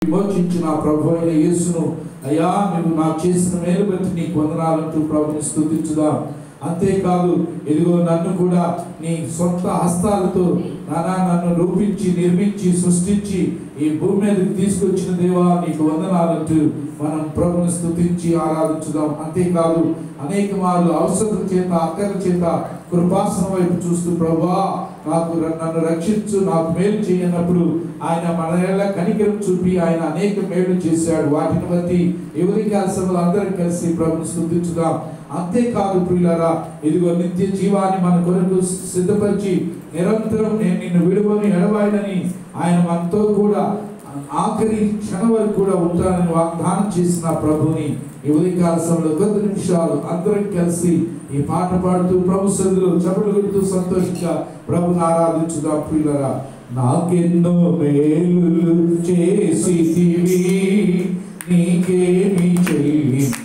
విమోచించిన ప్రభు అయిన యేసును అయ్యా నువ్వు నాకు చేసిన మేలు బట్టి నీకు వందనాలంటూ ప్రభుని స్తుతించుదాం. అంతేకాదు ఇదిగో నన్ను కూడా నీ సొంత హస్తాలతో నన్ను రూపించి నిర్మించి సృష్టించి ఈ భూమి మీదకి తీసుకొచ్చిన దేవా నీకు వందనాలంటూ మనం ప్రభుని స్తుతించి ఆరాధించుదాం. అంతేకాదు అనేక మార్లు అవసరం చేత అక్కర చేత కృపాసనం వైపు చూస్తూ ప్రభువా నన్ను రక్షించు, నాకు మేలు చేయనప్పుడు ఆయన మన కనికరం చూపి ఆయన అనేక మేలు చేశాడు. వాటిని బట్టి ఎవరికి అందరం కలిసి ప్రభుని స్తుతించుదాం. అంతేకాదు ప్రియులారా, ఇదిగో నిత్య జీవాన్ని మన కొరకు సిద్ధపరిచి నిరంతరం నేను నిన్ను విడువని ఎడబాయనని ఆయన మనతో కూడా ఆఖరి క్షణం వరకు కూడా ఉంటానని వాగ్దానం చేసిన ప్రభుని ఈ ఉదయకాల సమయంలో కొద్ది నిమిషాలు అందరం కలిసి ఈ పాట పాడుతూ ప్రభు సన్నిధిలో చప్పట్లు కొడుతూ సంతోషంగా ప్రభుని ఆరాధించుదాం. ప్రియులారా, నాకెన్నో మేలు చేసితివి నీకేమి చెల్లింతుడు,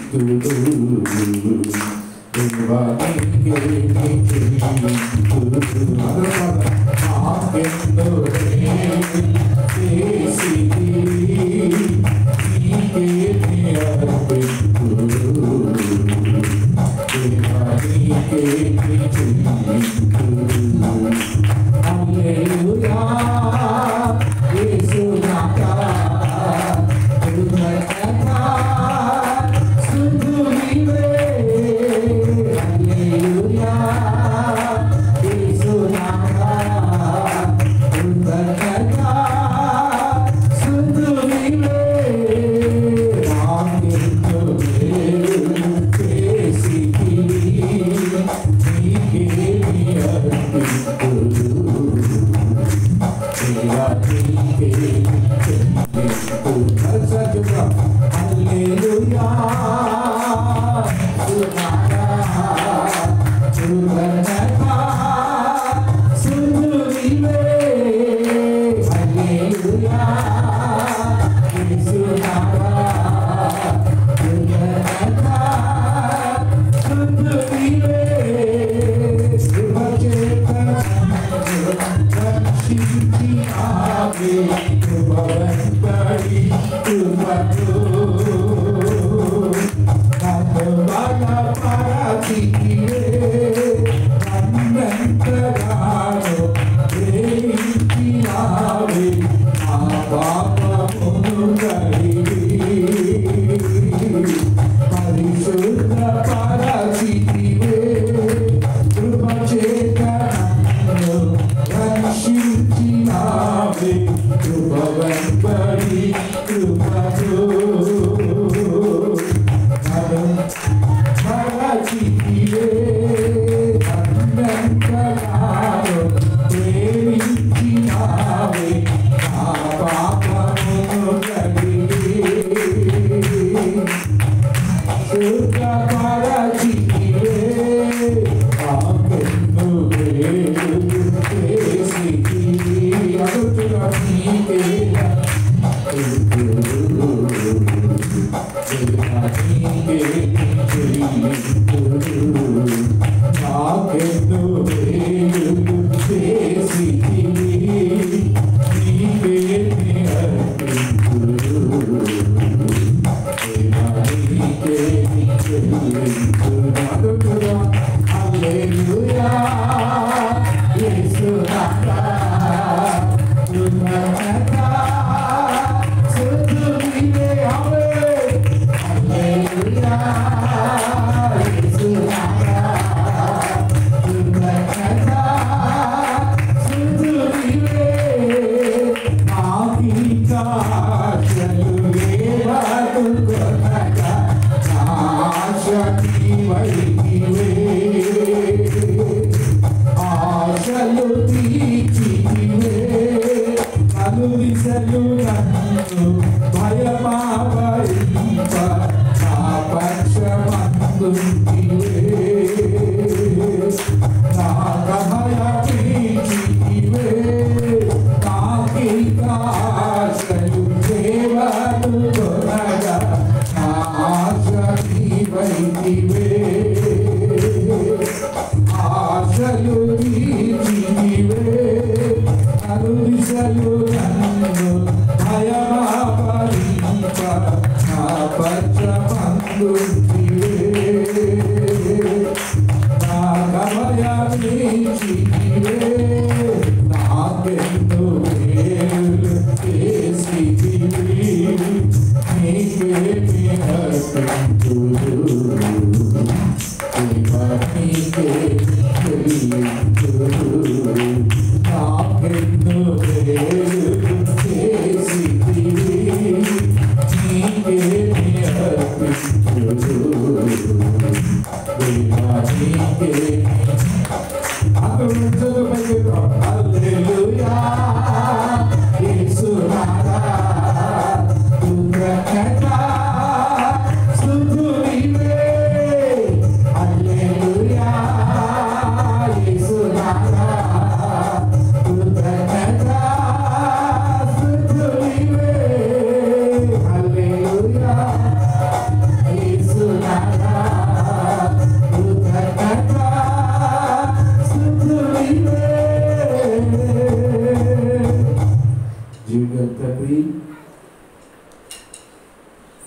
I am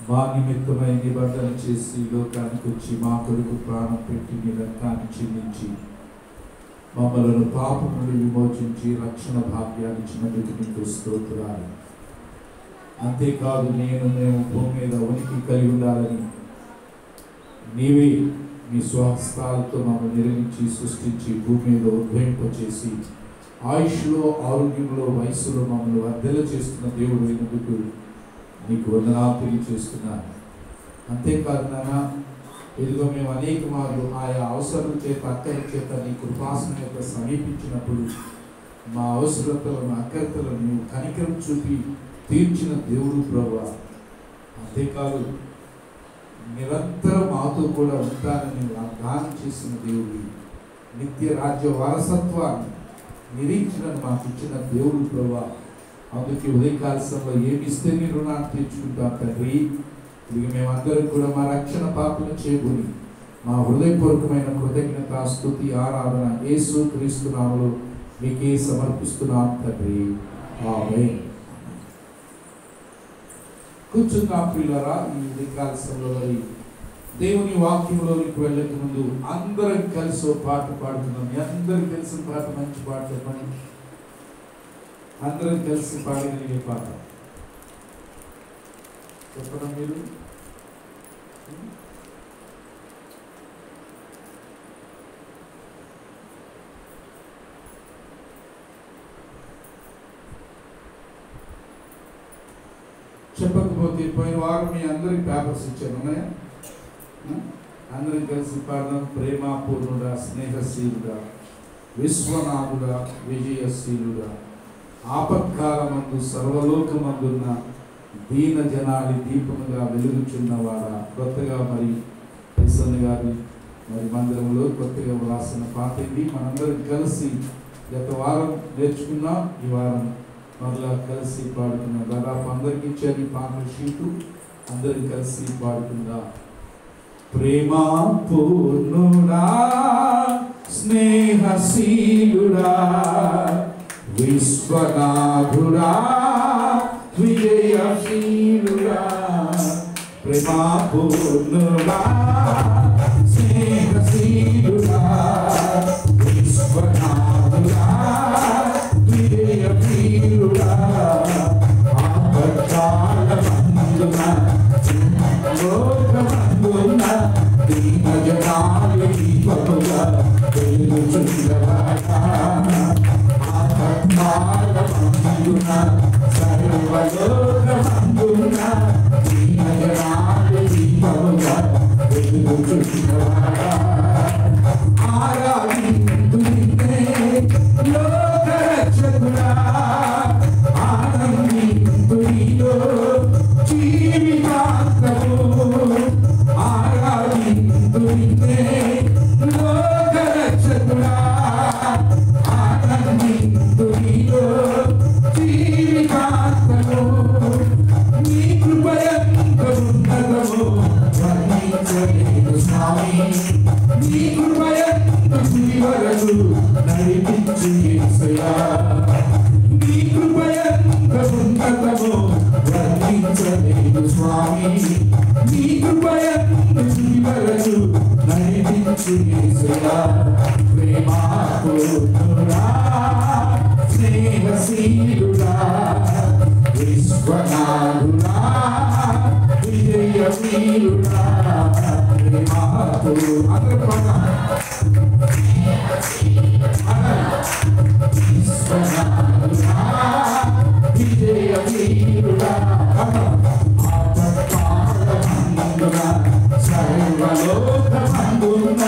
మా నిమిత్తమై నిబంధన చేసి లోకానికి వచ్చి మా కొరకు ప్రాణం పెట్టి నీ రక్తాన్ని చెల్లించి మమ్మలను పాపం నుండి విమోచించి రక్షణ భాగ్యాన్ని ఇచ్చినందుకు నీకు స్తోత్రాలు. అంతేకాదు మేము భూమి మీద ఉనికి కలిగి ఉండాలని నీవే నీ స్వహస్తాలతో మమ్మల్ని నిర్మించి సృష్టించి భూమి మీద ఉద్భవింపచేసి ఆయుష్లో ఆరోగ్యంలో వయసులో మమ్మల్ని వర్ధల చేస్తున్న దేవుడు అయినందుకు నీకు వందనాలు తెలియజేస్తున్నాను. అంతేకాదు నాన్న, ఇదిగో మేము అనేక మార్లు ఆయా అవసరం చేత అక్కల చేత నీ కృపాసనం యొక్క సమీపించినప్పుడు మా అవసరతలను అక్కరతలను నీవు కనికరం చూపి తీర్చిన దేవుడు ప్రభువా. అంతేకాదు నిరంతరం మాతో కూడా ఉంటానని వాగ్దానం చేసిన దేవుడు, నిత్య రాజ్య వారసత్వాన్ని నిరీక్షణను మాకు ఇచ్చిన దేవుడు ప్రభువా. అందుకే ఉదయకాల సమయంలో ఏమి ఇస్తే నీ రుణాన్ని తీర్చుకుంటాం తండ్రి. ఇక మేమందరం కూడా మా రక్షణ పాపను చేయబోయి మా హృదయపూర్వకమైన కృతజ్ఞత స్తుతి ఆరాధన యేసు క్రీస్తు నామములో మీకే సమర్పిస్తున్నాం తండ్రి. ఆమేన్. కూర్చున్నాం ప్రియులారా. ఈ ఉదయకాల సమయంలో దేవుని వాక్యంలోనికి వెళ్ళక ముందు అందరం కలిసి పాట పాడుతున్నాం. మీ అందరికి తెలిసిన పాట, మంచి పాట చెప్పండి. అందరం కలిసి పాడగలిగే పాట చెప్పడం మీరు. చెప్పకపోతే పోయిన వారం మీ అందరికి పేపర్స్ ఇచ్చాను, ఉన్నాయా? అందరం కలిసి పాడదాం. ప్రేమపూర్ణుడా, స్నేహశీలుడా, విశ్వనాథుడా, విజయశీలుడా, ఆపత్కాలమందు సర్వలోకమందున్న దీన జనాలి దీపముగా వెలుగుచున్నవాడా. కొత్తగా మరి ప్రసన్న గారి మరి మందిరంలో కొత్తగా వ్రాసిన పాట ఇది. మనందరం కలిసి గత వారం నేర్చుకున్నాం, ఈ వారం మరలా కలిసి పాడుకున్నాం. దాదాపు అందరికి ఇచ్చారు ఈ పాటల షీటు. అందరం కలిసి పాడుకుందాం. ప్రేమా పూర్ణుడా, స్నేహశీలుడా, విశ్వనాథుడా, విజయశీలుడా, ప్రేమా పూర్ణుడా, స్నేహశీలుడా, విశ్వనాథుడా, విజయశీలుడా, ఆపత్కాలమందున లోకమందున దీన జనాలి దీపముగా వెలుగుచున్నవాడా. ఆపత్కాలమందున సర్వలోకమందున దీన జనాలి దీపముగా వెలుగుచున్నవాడా. ఆరాధింతునినే లోకరక్షకుడా, ఆనందింతునిలో జీవితాంతము. ఆరాధింతునినే లోకరక్షకుడా, ఆనందింతునిలో జీవితాంతము. నీ కృపయంత ఉన్నతము వర్ణించలేను స్వామి. నీ కృపయంత వరకు నడిపించు యేసయ్యా. నీ కృపయంత ఉన్నతము వర్ణించలేను స్వామి. నీ కృపయంత ప్రేమించు యేసయ్యా ప్రేమాపూర్ణుడా స్నేహశీలుడా విశ్వనాథుడా విజయ వీరుడా ప్రేమాపూర్ణుడా విశ్వనాథుడా విజయ వీరుడా సర్వలోకమందున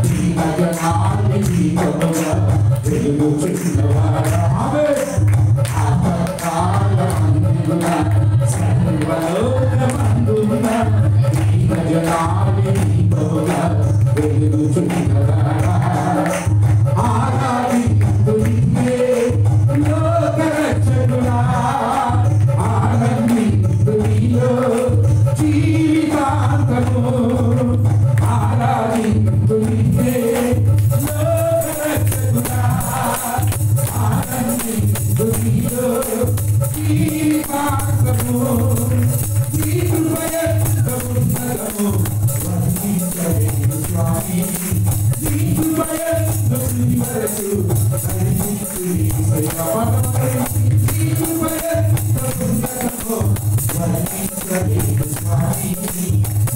దీన జనాన్ని దీపముగా వెలుగుచున్నవాడా ఆపత్కాలమందున సర్వలోకమందున దీన జనాన్ని దీపముగా వెలుగుచున్నవాడా ఆరాధించు నిన్నే లోకరక్షకుడా ఆనందించు నీలో జీవితాంతము ఆరాధించు నిన్నే లోకరక్షకుడా ఆనందించు నీలో జీవితాంతము నీ కృపయంత ఉన్నతము వర్ణించలేను స్వామి నీ కృపయంత వరకు వర్ణించు యేసయ్యా నీ కృపయంత ఉన్నతము వర్ణించలేను స్వామి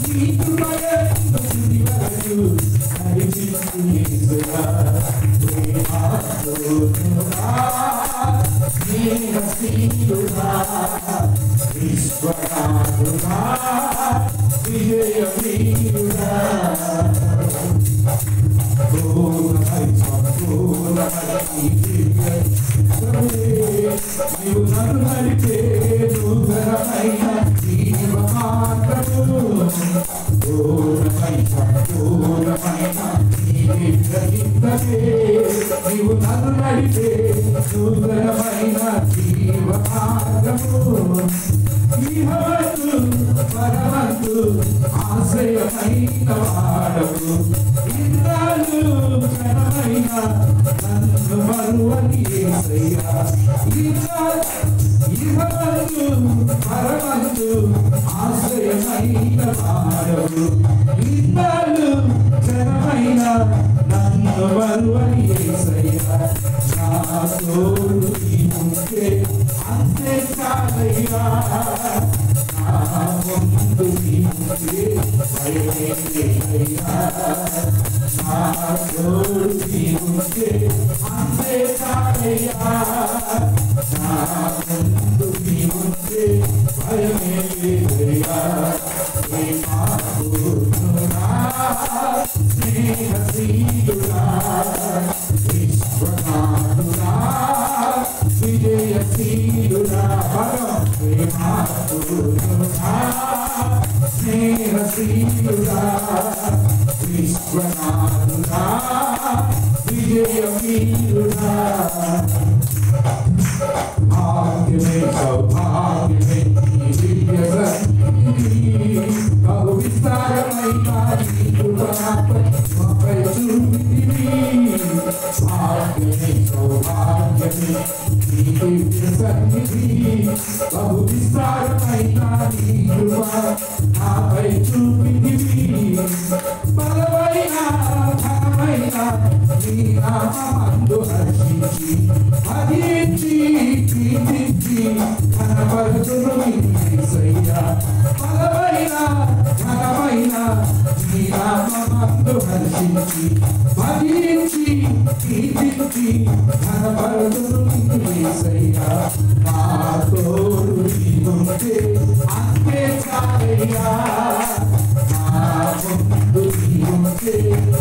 నీ కృపయంత వరకు వర్ణించు యేసయ్యా ప్రేమాపూర్ణుడా స్నేహశీలుడా విశ్వనాథుడా విజయ వీరుడా నీవు నన్ను నడిపే నూతనమైన జీవమార్గము సంపూర్ణమైన నీవు నన్ను నడిపే నూతనమైన జీవమార్గము ఇహమందు పరమందు ఆశ్రయమైన వాడవు ఇన్నాళ్ళు క్షణమైన నన్ను మరువని యేసయ్యా ఇహమందు పరమందు ఆశ్రయమైన వాడవు ఇన్నాళ్ళు క్షణమైన నన్ను మరువని యేసయ్యా నా తోడు నీవుంటే అంతే చాలయ్యా నా ముందు నీవుంటే భయమే లేదయ్యా నా తోడు నీవుంటే అంతే చాలయ్యా నా ముందు నీవుంటే భయమే లేదయ్యా ప్రేమాపూర్ణుడా స్నేహశీలుడా విశ్వనాథుడా విజయశీలుడా ప్రేమాపూర్ణుడా స్నేహశీలుడా విశ్వనాథుడా విజయ వీరుడా భాగ్యమే సౌభాగ్యమే దివ్య బహు విస్తారమైన కృపపై చూపితివి భాగ్యమే సౌభాగ్యమే దివ్య సన్నిధి బహు విస్తారమైన కృపపై చూపితివి బలమైన ఘనమైన నీ నామమందు హర్షించి భజించి కీర్తించి ఘనపరచును యేసయ్యా బలమైన ఘనమైన నీ నామమందు హర్షించి భజించి కీర్తించి ఘనపరచును యేసయ్యా నా తోడు నీవుంటే అంతే చాలయ్యా నా ముందు నీవుంటే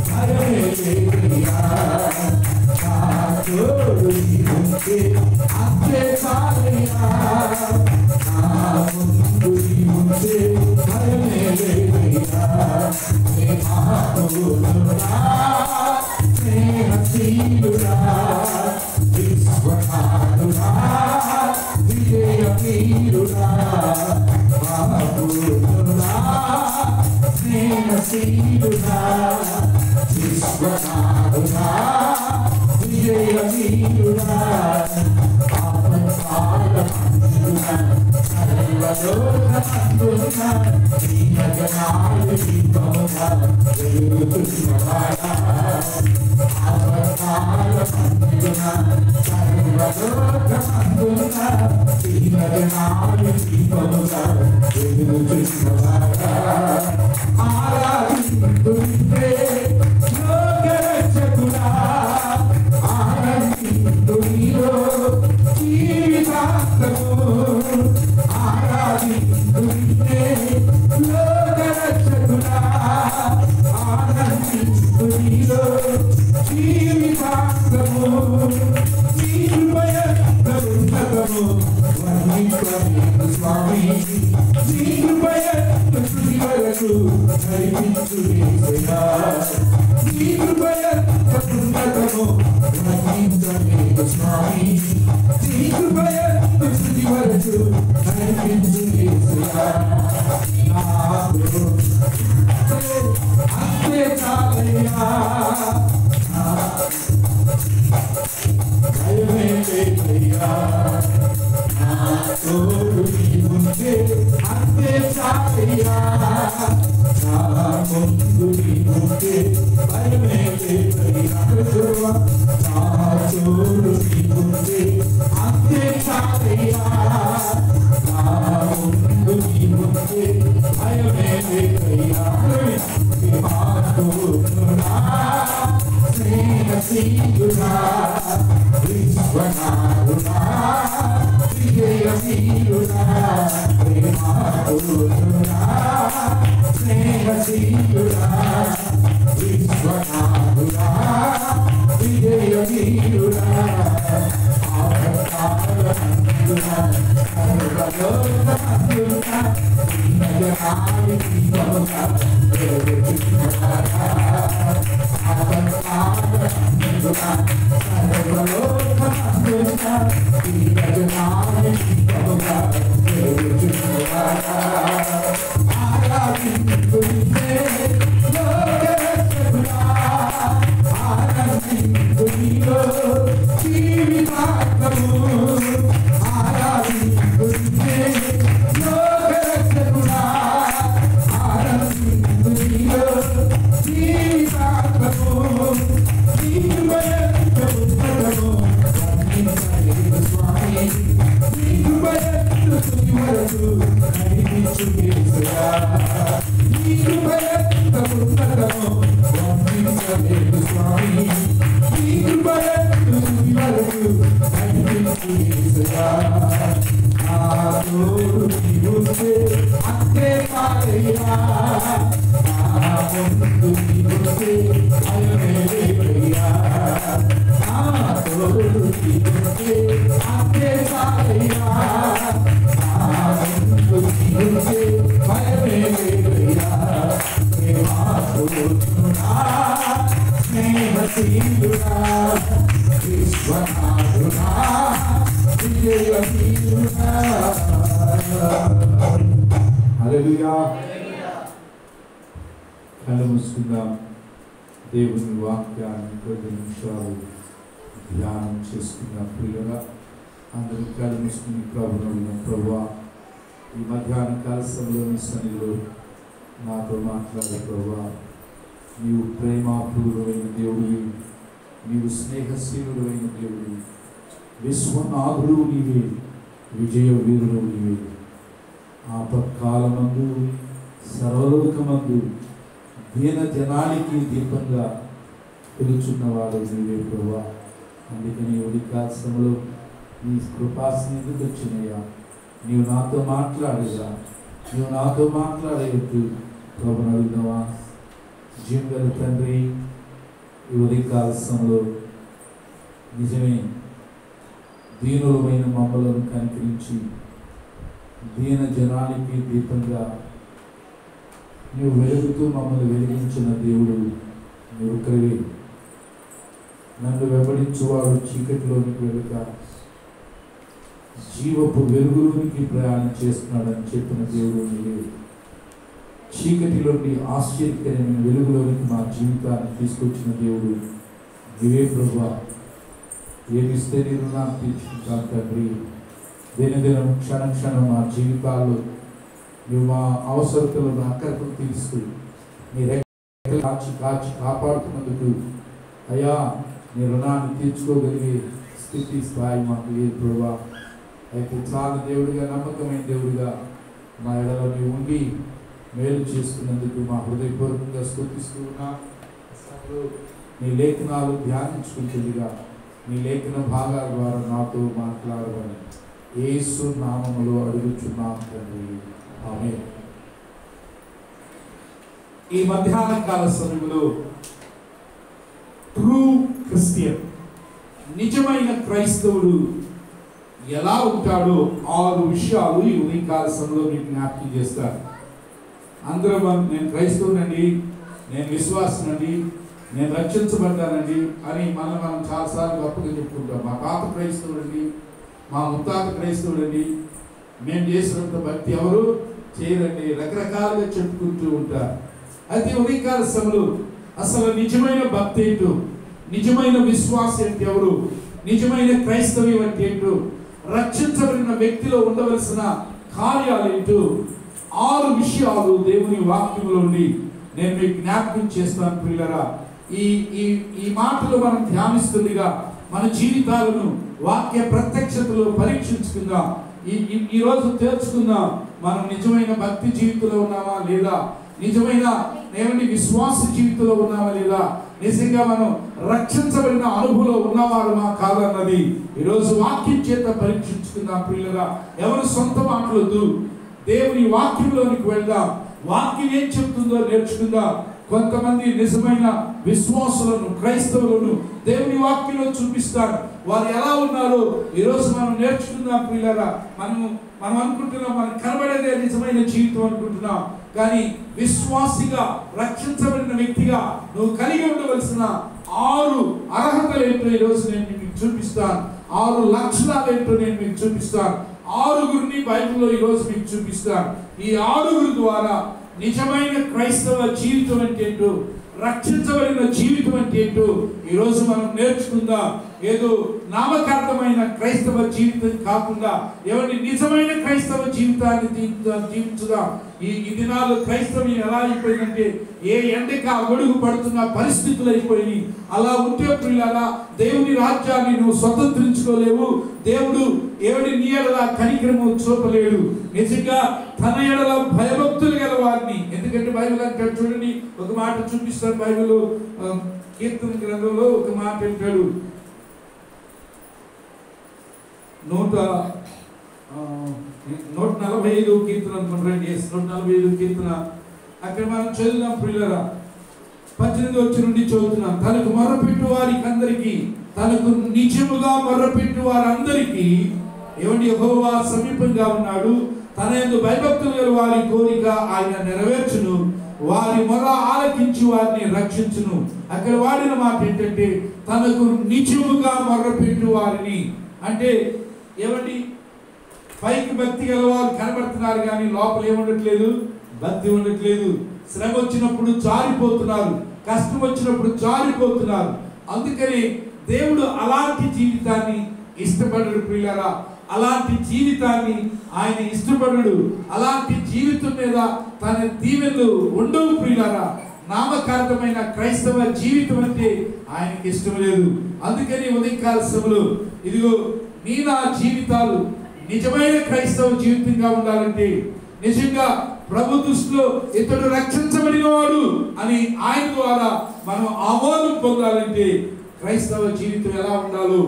భయమే లేదయ్యా నా తోడు నీవుంటే అంతే చాలయ్యా నా ముందు నీవుంటే భయమే లేదయ్యా ప్రేమాపూర్ణుడా స్నేహశీలుడా విశ్వనాథుడా విజయ వీరుడా పూర్ణుడా స్నేహశీలుడా విశ్వనాథుడా విజయ వీరుడా ఆపత్కాలమందున కళ్ళు మూసుకుందాం. దేవుని వాక్యాన్ని కొద్ది నిమిషాలు ధ్యానం చేసుకుందాం. ప్రియులారా, అందరూ కళ్ళు మూసుకుని ప్రభువును, ప్రభువా, ఈ మధ్యాహ్న కాల సమయంలో సన్నిధిలో నాతో మాట్లాడే ప్రభువా, నీవు ప్రేమాపూర్వమైన దేవుడివి, నీవు స్నేహశీలుడైన దేవుడివి, విశ్వనాథుడు నీవే, విజయ వీరుడు నీవే. ఆపత్కాలమందు సర్వలోకమందు దీన జనానికి దీపంగా పిలుచున్నవాడు నీవే ప్రభువా. అందుకని ఉడికాసంలో నీ కృపాసన్నిధికి వచ్చినయ్యా, నీవు నాతో మాట్లాడేదా, నీవు నాతో మాట్లాడేయద్దు ప్రభుని అడుగుదామా. జీవగల తండ్రి, ఈ ఉదయకాలసంలో నిజమే దీనులమైన మమ్మలను కనికరించి దీన జనానికి దీపంగా నీవు వెలుగుతూ మమ్మల్ని వెలిగించిన దేవుడు నీవు ఒక్కరివే. నన్ను వెంబడించువాడు చీకటిలోనికి వెలుక జీవపు వెలుగులోనికి ప్రయాణం చేస్తున్నాడని చెప్పిన దేవుడు నీవే. చీకటిలోని ఆశ్చర్యకరమైన వెలుగులోనికి మా జీవితాన్ని తీసుకొచ్చిన దేవుడు నీవే ప్రభువా. ఏమిస్తే నేను నాకు తీర్చుకుంటాను తండ్రి. దినదినం క్షణ క్షణం మా జీవితాల్లో నువ్వు మా అవసరతలను అక్కరకు తీసుకుని నీ రెక్కలు కాచి కాచి కాపాడుతున్నందుకు అయ్యా నీ రుణాన్ని తీర్చుకోగలిగే స్థితి స్థాయి మాకు లేదు ప్రభువా. అయితే చాలా దేవుడిగా, నమ్మకమైన దేవుడిగా మా ఎడలో నీవు ఉండి మేలు చేసుకున్నందుకు మా హృదయపూర్వకంగా స్తుతిస్తూ ఉన్నా. నీ లేఖనాలు ధ్యానించుకుంటుందిగా నీ లేఖన భాగాల ద్వారా నాతో మాట్లాడమని యేసు నామములో అడుగుచున్నాం తండ్రి, ఆమేన్. ఈ మధ్యాహ్న కాల సమయంలో ట్రూ క్రిస్టియన్, నిజమైన క్రైస్తవుడు ఎలా ఉంటాడో 6 విషయాలు ఈ ఉదయకాల సమయంలో మీకు జ్ఞాపకం చేస్తారు. అందరూ నేను క్రైస్తవునండి, నేను విశ్వాసనండి, నేను రక్షించబడ్డానండి అని మనం చాలాసార్లు గొప్పగా చెప్పుకుంటాం. మా తాత క్రైస్తవుడండి, మా ముత్తాత క్రైస్తవుడండి, మేము చేసినంత భక్తి ఎవరు చేయరండి, రకరకాలుగా చెప్పుకుంటూ ఉంటారు. అయితే ఉదయకాల సమయంలో అసలు నిజమైన భక్తి ఏంటో, నిజమైన విశ్వాసం ఏంటి, ఎవరు నిజమైన క్రైస్తవ్యం అంటే ఏంటో, రక్షించబడిన వ్యక్తిలో ఉండవలసిన కార్యాలు ఏంటో 6 విషయాలు దేవుని వాక్యంలో ఉండి నేను మీకు జ్ఞాపకం చేస్తాను ప్రియులారా. ఈ మాటలు మనం ధ్యానిస్తుండగా మన జీవితాలను వాక్య ప్రత్యక్షతలో పరీక్షించుకుందాం. ఈ రోజు తెలుసుకుందాం, మనం నిజమైన భక్తి జీవితంలో ఉన్నామా లేదా, నిజమైన విశ్వాస జీవితంలో ఉన్నామా లేదా, నిజంగా మనం రక్షించబడిన అనుభవంలో ఉన్నవారమా కాదన్నది ఈరోజు వాక్యం చేత పరీక్షించుకుందాం ప్రియులారా. ఎవరు సొంత మాటలొద్దు, దేవుని వాక్యంలోనికి వెళ్దాం, వాక్యం ఏం చెప్తుందో నేర్చుకుందాం. కొంతమంది నిజమైన విశ్వాసులను, క్రైస్తవులను దేవుని వాక్యంలో చూపిస్తారు. వారు ఎలా ఉన్నారో ఈరోజు మనం నేర్చుకుందాం ప్రియులారా. మనం అనుకుంటున్నాం, మనం కనబడేదే నిజమైన జీవితం అనుకుంటున్నాం. కానీ విశ్వాసిగా, రక్షించబడిన వ్యక్తిగా నువ్వు కలిగి ఉండవలసిన 6 అర్హతలు ఏంటో ఈరోజు నేను మీకు చూపిస్తాను. 6 లక్షణాలు ఏంటో నేను మీకు చూపిస్తాను. 6గురిని బైబిల్లో ఈరోజు మీకు చూపిస్తాను. ఈ 6గురి ద్వారా నిజమైన క్రైస్తవ జీవితం అంటే ఏంటో, రక్షించబడిన జీవితం అంటే ఏంటో ఈరోజు మనం నేర్చుకుందాం. ఏదో నామకార్థమైన క్రైస్తవ జీవితం కాకుండా ఎవరి నిజమైన క్రైస్తవ జీవితాన్ని జీవించుదాం. ఈ దినాల్లో క్రైస్తవ్యం ఎలా అయిపోయిందంటే ఏ ఎండక గొడుగు పడుతున్న పరిస్థితులు అయిపోయి, అలా ఉంటే ప్రియులారా దేవుని రాజ్యాన్ని నువ్వు స్వతంత్రించుకోలేవు. దేవుడు ఎవడి నీ ఎడల కనికరము చూపలేడు. నిజంగా తన ఎడల భయభక్తులు గల వారిని, ఎందుకంటే బైబిల్ అంటే చూడండి, ఒక మాట చూపిస్తాను. బైబిల్ కీర్తన గ్రంథంలో ఒక మాట అంటాడు, 145 కీర్తన అనుకుంటారండి, 145 కీర్తన. అక్కడ మనం చదువుదాం ప్రియులారా. 18 వచ్చి నుండి చదువుతున్నాం. తనకు మొర్రపెట్టు వారికి అందరికీ, తనకు నిజముగా మొర్రపెట్టు వారందరికీ ఏమండి యెహోవా సమీపంగా ఉన్నాడు. తన యందు భయభక్తులు గల వారి కోరిక ఆయన నెరవేర్చును. వారి మొర ఆలకించి వారిని రక్షించును. అక్కడ వాడిన మాట ఏంటంటే తనకు నిజముగా మొర్రపెట్టు వారిని. అంటే ఏమండి, పైకి భక్తి గల వారు కనబడుతున్నారు కానీ లోపల ఏముండట్లేదు, భక్తి ఉండట్లేదు. శ్రమ వచ్చినప్పుడు జారిపోతున్నారు, కష్టం వచ్చినప్పుడు జారిపోతున్నారు. అందుకని దేవుడు అలాంటి జీవితాన్ని ఇష్టపడడు ప్రియులారా. అలాంటి జీవితాన్ని ఆయన ఇష్టపడడు. అలాంటి జీవితం మీద తన దీవెనలు ఉండవు ప్రియులారా. నామకార్థమైన క్రైస్తవ జీవితం అంటే ఆయనకి ఇష్టం లేదు. అందుకని ఉదయకాల సమయంలో ఇదిగో నా జీవితాలు నిజమైన క్రైస్తవ జీవితంగా ఉండాలంటే, నిజంగా ప్రభు దృష్టిలో ఇతడు రక్షించబడిన వాడు అని ఆయన ద్వారా మనం ఆమోదం పొందాలంటే క్రైస్తవ జీవితం ఎలా ఉండాలో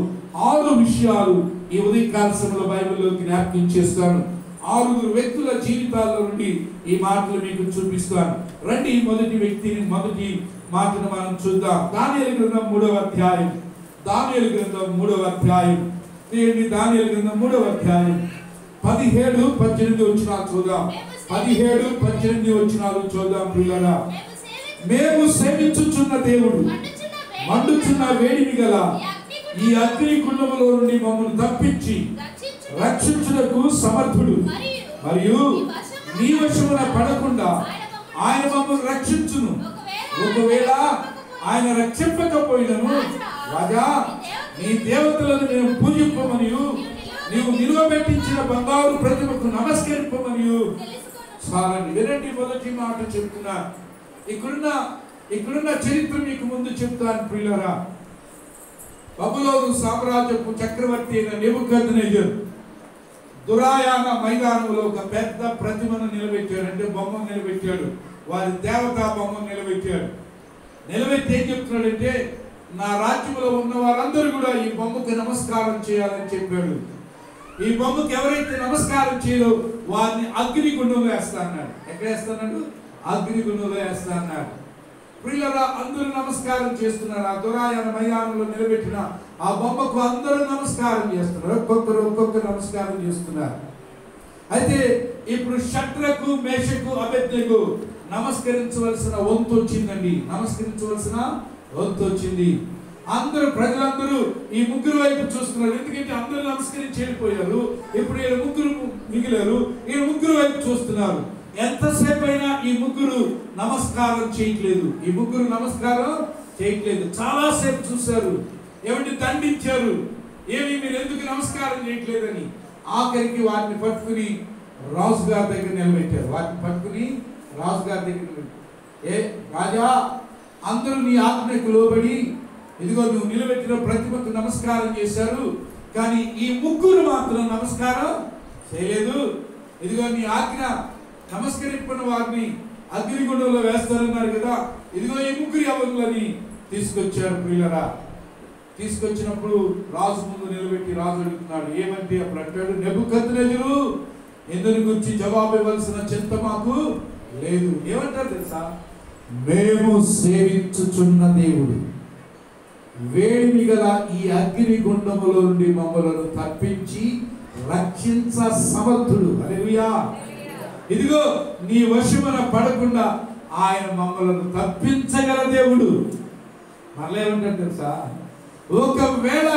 6 విషయాలు ఈ ఉదయకాల సమయంలో బైబిల్లో జ్ఞాపకం చేస్తాను. 6 వ్యక్తుల జీవితాల్లో నుండి ఈ మాటలు మీకు చూపిస్తాను. రండి, మొదటి మాటను మనం చూద్దాం. దానియేలు గ్రంథం 3వ అధ్యాయం. దానియేలు గ్రంథం 3వ అధ్యాయం. దానియేలు గ్రంథం 3వ అధ్యాయం 17, 18 వచనాలు చూద్దాం. 17, 18 వచనాలు చూద్దాం ప్రియులారా. మేము సేవించుచున్న దేవుడు మండుచున్న వేడిమి గల ఈ అగ్ని కుండములో నుండి మమ్మల్ని తప్పించి రక్షించుటకు సమర్థుడు. మరియు నీ వశమున పడకుండా ఆయన మమ్మల్ని రక్షించును. ఒకవేళ ఆయన రక్షింపకపోయినను రాజా నీ దేవతలను మేము పూజింపమనియు నీవు నిలువబెట్టించిన బంగారు ప్రతిమకు నమస్కరింపమనియు చాలండి. వినండి, మొదటి మాట చెప్తున్నా. ఇక్కడున్న చరిత్ర మీకు ముందు చెప్తాను ప్రియులారా. బబులోను సామ్రాజ్యపు చక్రవర్తి అయిన నెబుకద్నెజరు దురాయాన మైదానంలో ఒక పెద్ద ప్రతిమను నిలబెట్టాడు. అంటే బొమ్మను నిలబెట్టాడు. వారి దేవతా బొమ్మను నిలబెట్టాడు. నిలబెట్టి ఏం చెప్తున్నాడంటే, నా రాజ్యంలో ఉన్న వారందరూ కూడా ఈ బొమ్మకు నమస్కారం చేయాలని చెప్పాడు. ఈ బొమ్మకు ఎవరైతే నమస్కారం చేయరో వారిని అగ్నిగుండంలో వేస్తా అన్నాడు. ఎక్కడ వేస్తాడు? అగ్నిగుండంలో వేస్తా అన్నాడు. ప్రియులారా, అందరూ నమస్కారం చేస్తున్నారు. ఆ దురాయాన మైదానంలో నిలబెట్టిన ఆ బొమ్మకు అందరూ నమస్కారం చేస్తున్నారు. ఒక్కొక్కరు నమస్కారం చేస్తున్నారు. అయితే ఇప్పుడు షడ్రకు, మేషకు, అబేద్నెగో నమస్కరించవలసిన వంతు వచ్చిందండి. నమస్కరించవలసిన వంతు వచ్చింది. ప్రజలందరూ ఈ ముగ్గురు వైపు చూస్తున్నారు. ఎందుకంటే అందరూ నమస్కరించి వెళ్ళిపోయారు. ఇప్పుడు ఈయన ముగ్గురు మిగిలారు. ఈయన ముగ్గురు వైపు చూస్తున్నారు. ఎంతసేపు అయినా ఈ ముగ్గురు నమస్కారం చేయట్లేదు. చాలాసేపు చూశారు. ఏమిటి దండించారు, ఏమి మీరు ఎందుకు నమస్కారం చేయట్లేదని. ఆఖరికి వాటిని పట్టుకుని రాజుగారి దగ్గర నిలబెట్టారు. ఏ రాజా, అందరూ నీ ఆజ్ఞకు లోబడి ఇదిగో నువ్వు నిలబెట్టిన ప్రతిమకు నమస్కారం చేశారు, కానీ ఈ ముగ్గురు మాత్రం నమస్కారం చేయలేదు. ఇదిగో నీ ఆజ్ఞ, నమస్కరించిన వారిని అగ్నిగుండంలో వేస్తారన్నారు కదా, ఇదిగో ఈ ముగ్గురు ఎవరులని తీసుకొచ్చారు. ప్రియులరా, తీసుకొచ్చినప్పుడు రాజు ముందు నిలబెట్టి రాజు అడుగుతున్నాడు. ఏమంటే అప్పుడు అంటాడు, నెబుకద్నెజరు, ఇందుని గురించి జవాబు ఇవ్వాల్సిన చింత మాకు లేదు. ఏమంటారు తెలుసా? మేము సేవించుచున్న దేవుడు వేడిమి గల ఈ అగ్నిగుండములో నుండి మమ్మలను తప్పించి రక్షించ సమర్థుడు. హల్లెలూయా. ఇదిగో నీ వశమున పడకుండా ఆయన మమ్మలను తప్పించగల దేవుడు. మళ్ళీ ఏమంటారు తెలుసా? ఒకవేళ